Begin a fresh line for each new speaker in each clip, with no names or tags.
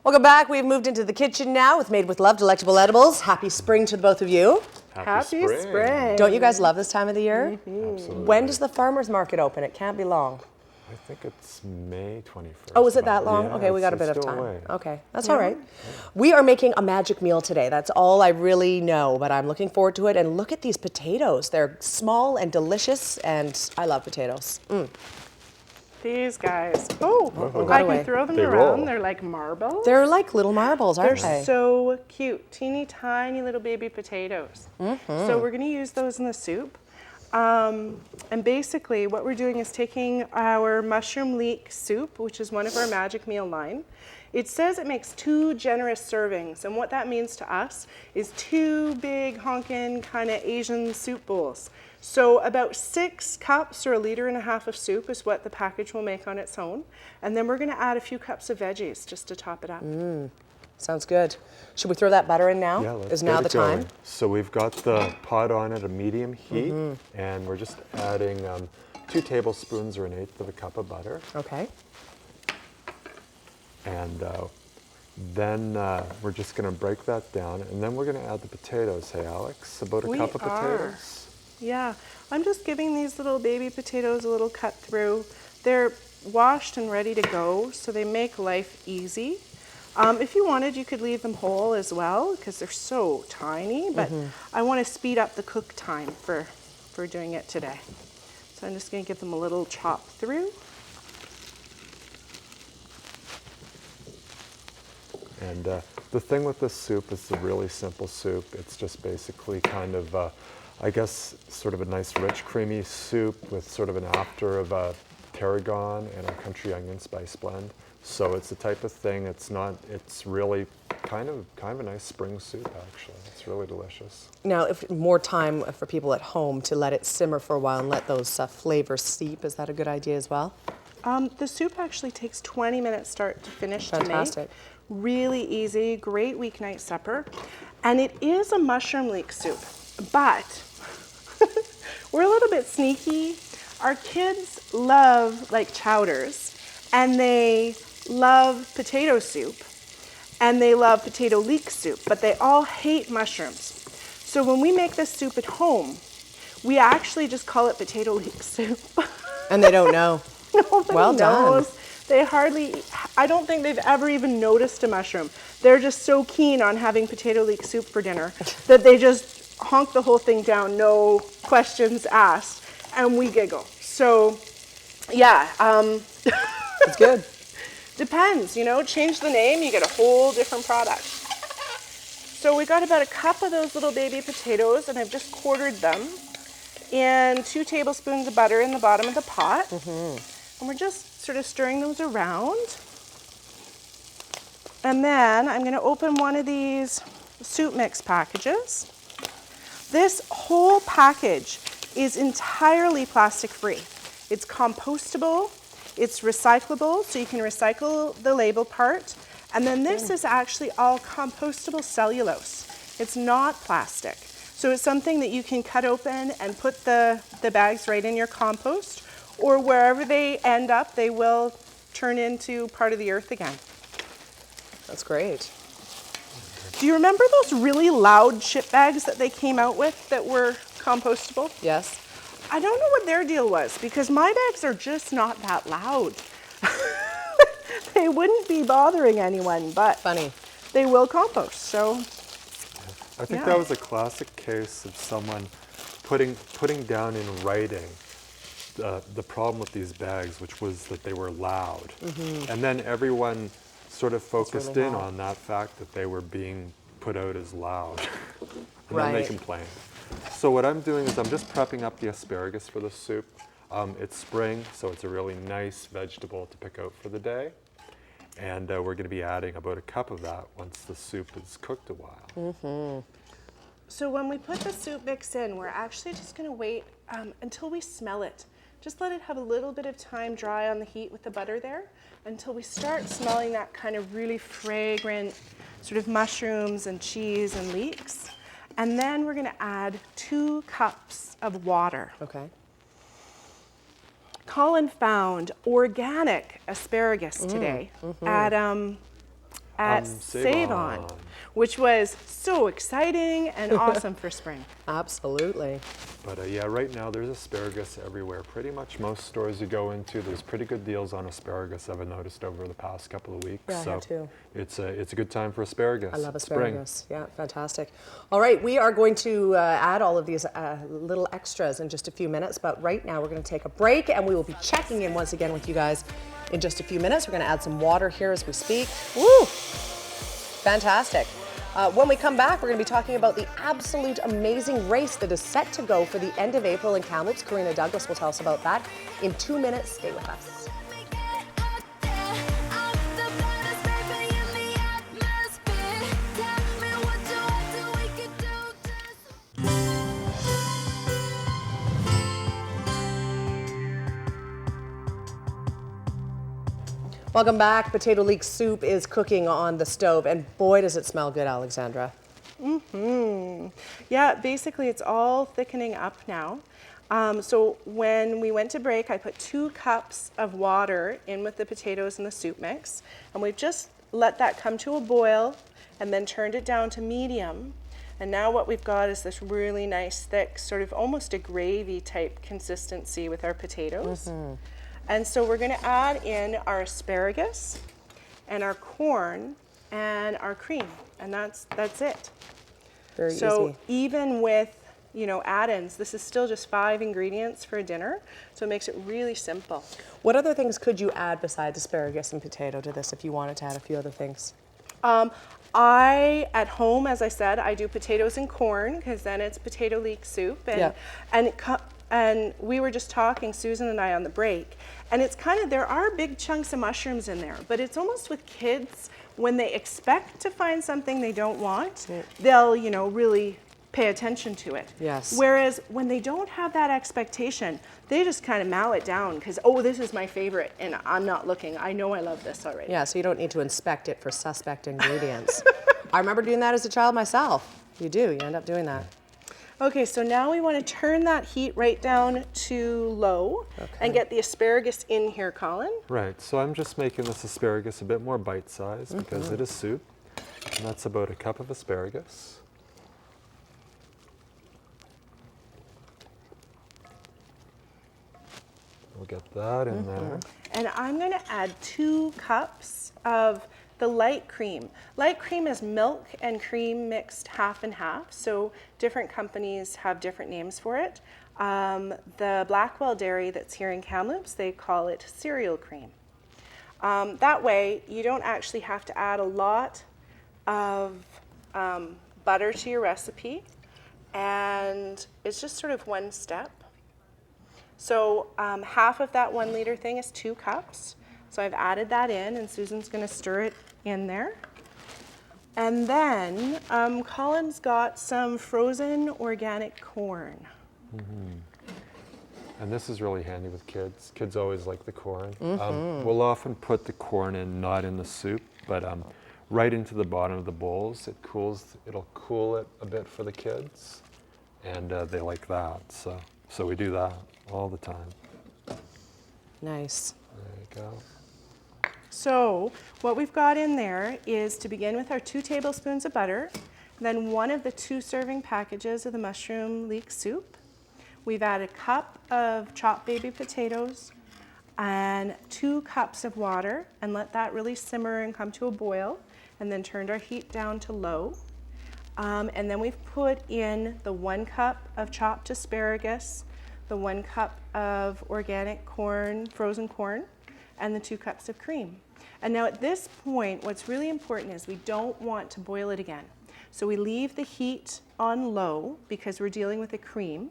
Welcome back. We've moved into the kitchen now with Made with Love Delectable Edibles. Happy spring to the both of you.
Happy spring.
Don't you guys love this time of the year?
Absolutely.
When does the farmer's market open? It can't be long.
I think it's May 21st.
Oh, is it that long?
Yeah,
Okay, we got a bit of
still
time.
away.
Okay, that's all right. We are making a magic meal today. That's all I really know, but I'm looking forward to it. And look at these potatoes. They're small and delicious, and I love potatoes.
These guys. Oh,
got
I
away.
can throw them
They
around.
roll.
They're like marbles.
They're like little marbles, aren't
They're
they?
so cute. Teeny tiny little baby potatoes. So we're going to use those in the soup. And basically what we're doing is taking our mushroom leek soup, which is one of our magic meal line. It says it makes 2 generous servings, and what that means to us is 2 big honkin' kind of Asian soup bowls. So about 6 cups or 1.5 liters of soup is what the package will make on its own. And then we're going to add a few cups of veggies just to top it up.
Sounds good. Should we throw that butter in now?
Yeah, let's
Is now
get
the
it
time?
going. So we've got the pot on at a medium heat, and we're just adding 2 tablespoons or 1/8 cup of butter.
Okay.
And then we're just going to break that down, and then we're going to add the potatoes. Hey, Alex, about a cup of potatoes.
Yeah, I'm just giving these little baby potatoes a little cut through. They're washed and ready to go, so they make life easy. If you wanted, you could leave them whole as well, because they're so tiny, but I want to speed up the cook time for doing it today. So I'm just going to give them a little chop through.
And the thing with this soup is a really simple soup. It's just basically kind of, I guess, sort of a nice rich creamy soup with sort of an after of tarragon and a country onion spice blend. So it's the type of thing, it's really kind of a nice spring soup actually. It's really delicious.
Now, if more time for people at home to let it simmer for a while and let those flavors seep, is that a good idea as well?
The soup actually takes 20 minutes start to finish
Fantastic.
to make. Really easy, great weeknight supper. And it is a mushroom leek soup, but we're a little bit sneaky. Our kids love like chowders, and they love potato soup, and they love potato leek soup, but they all hate mushrooms. So when we make this soup at home, we actually just call it potato leek soup.
And they don't know.
Nobody
Well done.
knows. They hardly, I don't think they've ever even noticed a mushroom. They're just so keen on having potato leek soup for dinner that they just honk the whole thing down, no questions asked, and we giggle. So, yeah.
It's good.
Depends, you know, change the name, you get a whole different product. So we got about a cup of those little baby potatoes, and I've just quartered them, and 2 tablespoons of butter in the bottom of the pot. And we're just sort of stirring those around. And then I'm going to open one of these soup mix packages. This whole package is entirely plastic free. It's compostable, it's recyclable, so you can recycle the label part. And then this is actually all compostable cellulose. It's not plastic. So it's something that you can cut open and put the bags right in your compost, or wherever they end up, they will turn into part of the earth again.
That's great.
Do you remember those really loud chip bags that they came out with that were compostable?
Yes.
I don't know what their deal was, because my bags are just not that loud. They wouldn't be bothering anyone, but
Funny.
they will compost, so.
I think
Yeah.
that was a classic case of someone putting down in writing the problem with these bags, which was that they were loud. And then everyone sort of focused
really
in
loud.
on that fact that they were being put out as loud. And then
Right.
they complained. So what I'm doing is I'm just prepping up the asparagus for the soup. It's spring, so it's a really nice vegetable to pick out for the day. And we're going to be adding about a cup of that once the soup is cooked a while.
So when we put the soup mix in, we're actually just going to wait until we smell it. Just let it have a little bit of time dry on the heat with the butter there until we start smelling that kind of really fragrant sort of mushrooms and cheese and leeks. And then we're going to add 2 cups of water.
Okay.
Colin found organic asparagus today at at Save On, which was so exciting and awesome for spring.
Absolutely.
But yeah, right now there's asparagus everywhere. Pretty much most stores you go into, there's pretty good deals on asparagus, I've noticed over the past couple of weeks.
Yeah, I
so
have too.
It's a good time for asparagus.
I love asparagus. Yeah, fantastic. All right, we are going to add all of these little extras in just a few minutes, but right now we're going to take a break and we will be checking in once again with you guys in just a few minutes. We're going to add some water here as we speak. Woo! Fantastic. When we come back, we're going to be talking about the absolute amazing race that is set to go for the end of April in Kamloops. Karina Douglas will tell us about that in 2 minutes. Stay with us. Welcome back. Potato leek soup is cooking on the stove, and boy, does it smell good, Alexandra.
Yeah, basically it's all thickening up now. So when we went to break, I put 2 cups of water in with the potatoes and the soup mix, and we've just let that come to a boil and then turned it down to medium. And now what we've got is this really nice, thick, sort of almost a gravy type consistency with our potatoes. And so we're going to add in our asparagus and our corn and our cream, and that's it.
Very
so
easy.
Even with, you know, add-ins, this is still just 5 ingredients for a dinner, so it makes it really simple.
What other things could you add besides asparagus and potato to this if you wanted to add a few other things?
I, at home, as I said, I do potatoes and corn because then it's potato leek soup. And we were just talking, Susan and I, on the break, and it's kind of, there are big chunks of mushrooms in there, but it's almost with kids, when they expect to find something they don't want, they'll, you know, really pay attention to it.
Yes.
Whereas when they don't have that expectation, they just kind of mow it down because, oh, this is my favorite, and I'm not looking. I know I love this already.
Yeah, so you don't need to inspect it for suspect ingredients. I remember doing that as a child myself. You do, you end up doing that.
Okay, so now we want to turn that heat right down to low and get the asparagus in here, Colin.
Right, so I'm just making this asparagus a bit more bite-sized because it is soup. And that's about a cup of asparagus. We'll get that in there.
And I'm going to add 2 cups of the light cream. Light cream is milk and cream mixed half and half, so different companies have different names for it. The Blackwell Dairy that's here in Kamloops, they call it cereal cream. That way, you don't actually have to add a lot of butter to your recipe, and it's just sort of one step. So half of that 1 liter thing is 2 cups. So I've added that in, and Susan's going to stir it in there. And then Colin's got some frozen organic corn.
And this is really handy with kids. Kids always like the corn. We'll often put the corn in, not in the soup, but right into the bottom of the bowls. It'll cool it a bit for the kids, and they like that. So we do that all the time.
Nice.
There you go.
So what we've got in there is, to begin with, our 2 tablespoons of butter, then 1 of the 2 serving packages of the mushroom leek soup. We've added a cup of chopped baby potatoes and 2 cups of water, and let that really simmer and come to a boil, and then turned our heat down to low. And then we've put in the 1 cup of chopped asparagus, the 1 cup of organic corn, frozen corn, and the 2 cups of cream. And now at this point, what's really important is we don't want to boil it again. So we leave the heat on low because we're dealing with a cream,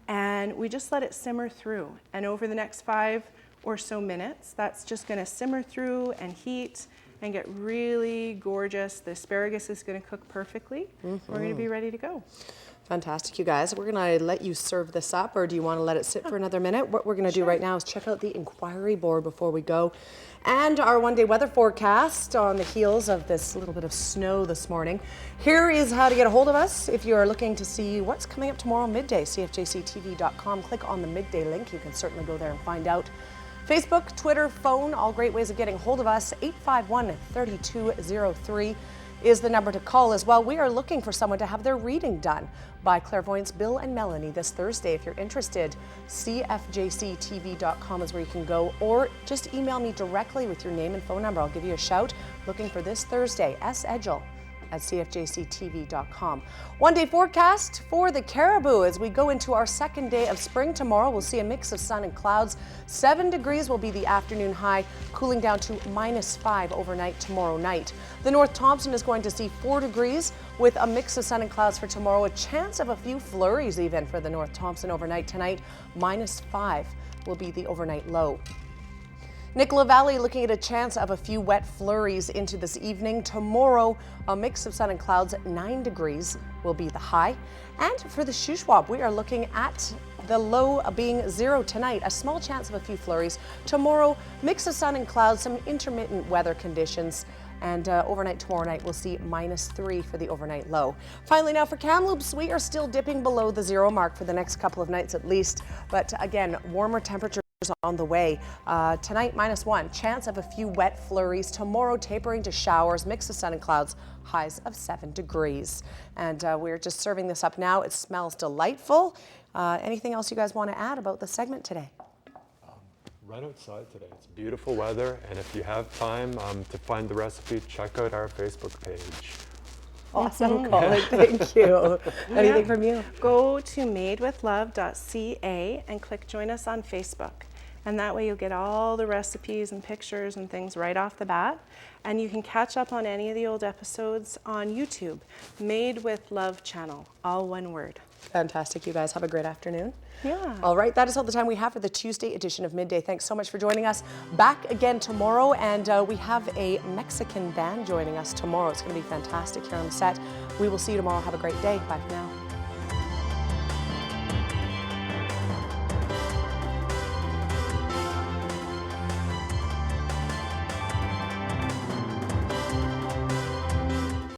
and we just let it simmer through. And over the next 5 or so minutes, that's just going to simmer through and heat and get really gorgeous. The asparagus is going to cook perfectly. We're going to be ready to go.
Fantastic, you guys. We're going to let you serve this up, or do you want to let it sit for another minute? What we're going to do right now is check out the inquiry board before we go, and our one-day weather forecast on the heels of this little bit of snow this morning. Here is how to get a hold of us if you're looking to see what's coming up tomorrow midday. CFJCTV.com. Click on the midday link. You can certainly go there and find out Facebook, Twitter, phone, all great ways of getting a hold of us. 851-3203 is the number to call as well. We are looking for someone to have their reading done by clairvoyants Bill and Melanie this Thursday. If you're interested, cfjctv.com is where you can go, or just email me directly with your name and phone number. I'll give you a shout. Looking for this Thursday, sedgel@cfjctv.com. One-day forecast for the Caribou as we go into our second day of spring tomorrow. We'll see a mix of sun and clouds. 7 degrees will be the afternoon high, cooling down to -5 overnight tomorrow night. The North Thompson is going to see 4 degrees with a mix of sun and clouds for tomorrow. A chance of a few flurries even for the North Thompson overnight tonight. -5 will be the overnight low. Nicola Valley looking at a chance of a few wet flurries into this evening. Tomorrow, a mix of sun and clouds, 9 degrees will be the high. And for the Shuswap, we are looking at the low being 0 tonight. A small chance of a few flurries. Tomorrow, mix of sun and clouds, some intermittent weather conditions. And overnight tomorrow night, we'll see -3 for the overnight low. Finally, now for Kamloops, we are still dipping below the 0 mark for the next couple of nights at least. But again, warmer temperatures on the way. Tonight, -1. Chance of a few wet flurries. Tomorrow, tapering to showers, mix of sun and clouds, highs of 7 degrees. And we're just serving this up now. It smells delightful. Anything else you guys want to add about the segment today?
Right outside today. It's beautiful weather, and if you have time to find the recipe, check out our Facebook page.
Awesome, Colin. Thank you. Anything from you?
Go to madewithlovech.ca and click join us on Facebook. And that way you'll get all the recipes and pictures and things right off the bat. And you can catch up on any of the old episodes on YouTube. Made with Love channel, all one word.
Fantastic. You guys have a great afternoon.
Yeah.
All right. That is all the time we have for the Tuesday edition of Midday. Thanks so much for joining us. Back again tomorrow, and we have a Mexican band joining us tomorrow. It's going to be fantastic here on the set. We will see you tomorrow. Have a great day. Bye for now.